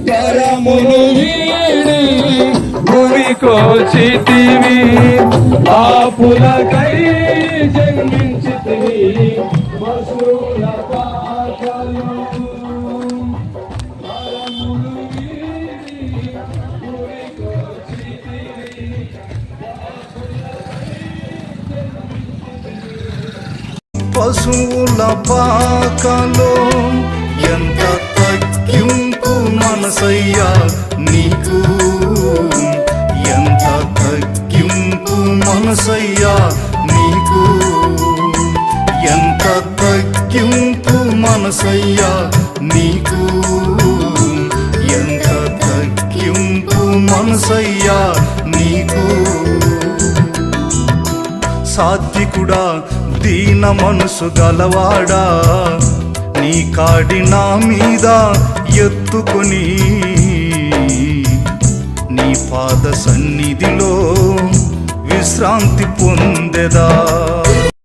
పరమును వీడి భూమికొచ్చితివి పాపులకై జన్మించితివి పశువుల పాకలో పరమును వీడి భూమికొచ్చితివి పశువుల పాకలో ఎంత తగ్గింపు మనసయ్యా నీకు ఎంత తగ్గింపు మనసయ్యా నీకు ఎంత తగ్గింపు మనసయ్యా నీకు ఎంత తగ్గింపు మనసయ్యా నీకు సాత్వికుడా దీన మనసు గలవాడా నీ కాడి నా మీద ఎత్తుకొని నీ పాద సన్నిధిలో విశ్రాంతి పొందెదా